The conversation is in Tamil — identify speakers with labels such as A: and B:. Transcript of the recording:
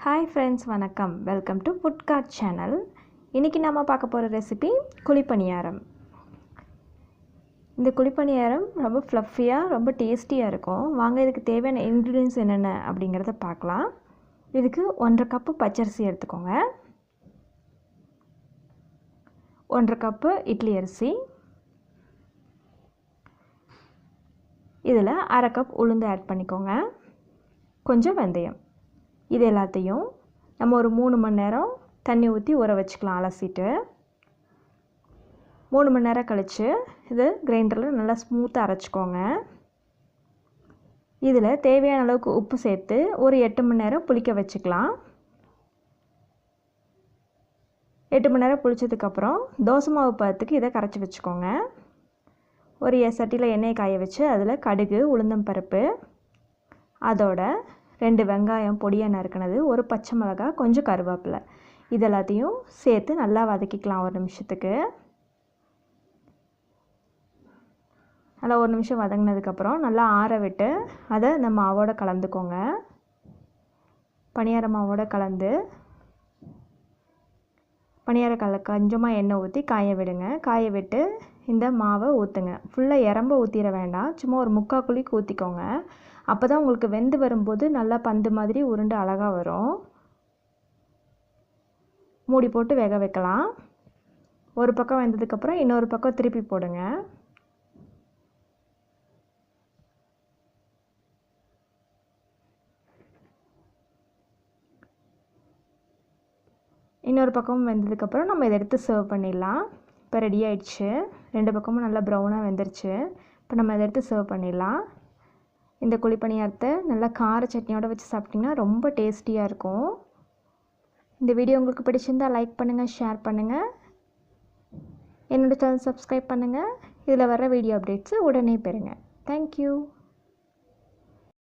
A: ஹாய் ஃப்ரெண்ட்ஸ், வணக்கம். Welcome to food card channel. இன்றைக்கி நம்ம பார்க்க போகிற ரெசிபி குழிப்பணியாரம். இந்த குழிப்பணியாரம் ரொம்ப ஃப்ளஃபியாக ரொம்ப டேஸ்டியாக இருக்கும். வாங்க இதுக்கு தேவையான இன்க்ரீடியன்ஸ் என்னென்ன அப்படிங்கிறத பார்க்கலாம். இதுக்கு 1.5 கப்பு பச்சரிசி எடுத்துக்கோங்க, 1.5 கப்பு இட்லி அரிசி, இதில் 1/2 கப் உளுந்து ஆட் பண்ணிக்கோங்க, கொஞ்சம் வெந்தயம். இது எல்லாத்தையும் நம்ம ஒரு 3 மணி நேரம் தண்ணி ஊற்றி ஊற வச்சுக்கலாம். அலசிட்டு 3 மணி நேரம் கழித்து இது கிரைண்டரில் நல்லா ஸ்மூத்தாக அரைச்சிக்கோங்க. இதில் தேவையான அளவுக்கு உப்பு சேர்த்து ஒரு 8 மணி நேரம் புளிக்க வச்சுக்கலாம். 8 மணி நேரம் புளிச்சதுக்கப்புறம் தோசை மாவு பதத்துக்கு இதை கரைச்சி வச்சுக்கோங்க. ஒரு சட்டியில் எண்ணெயை காய வச்சு அதில் கடுகு, உளுந்தம்பருப்பு, அதோட 2 வெங்காயம் பொடியாக நறுக்கினது, ஒரு பச்சை மிளகாய், கொஞ்சம் கருவேப்பிலை, இதெல்லாத்தையும் சேர்த்து நல்லா வதக்கிக்கலாம். ஒரு நிமிஷத்துக்கு நல்லா ஒரு நிமிஷம் வதங்கினதுக்கப்புறம் நல்லா ஆற விட்டு அதை இந்த மாவோடு கலந்துக்கோங்க. பனியார மாவோடு கலந்து கொஞ்சமாக எண்ணெய் ஊற்றி காய விடுங்க. காய விட்டு இந்த மாவை ஊற்றுங்க. ஃபுல்லாக இறம்ப ஊற்றிட வேண்டாம், சும்மா ஒரு 3/4 குழிக்கு ஊற்றிக்கோங்க. அப்போ தான் உங்களுக்கு வெந்து வரும்போது நல்லா பந்து மாதிரி உருண்டு அழகாக வரும். மூடி போட்டு வேக வைக்கலாம். ஒரு பக்கம் வெந்ததுக்கப்புறம் இன்னொரு பக்கம் திருப்பி போடுங்க. இன்னொரு பக்கம் வெந்ததுக்கப்புறம் நம்ம இதை எடுத்து சர்வ் பண்ணிடலாம். இப்போ ரெடி ஆயிடுச்சு. 2 பக்கமும் நல்லா ப்ரௌனாக வெந்துருச்சு. இப்போ நம்ம இதை எடுத்து சர்வ் பண்ணிடலாம். இந்த குழிப்பணியாரத்தை நல்லா கார சட்னியோடு வச்சு சாப்பிட்டிங்கன்னா ரொம்ப டேஸ்டியாக இருக்கும். இந்த வீடியோ உங்களுக்கு பிடிச்சிருந்தால் லைக் பண்ணுங்கள், ஷேர் பண்ணுங்கள், என்னோடய சேனல் சப்ஸ்கிரைப் பண்ணுங்கள். இதில் வர வீடியோ அப்டேட்ஸை உடனே பெறுங்க. தேங்க்யூ.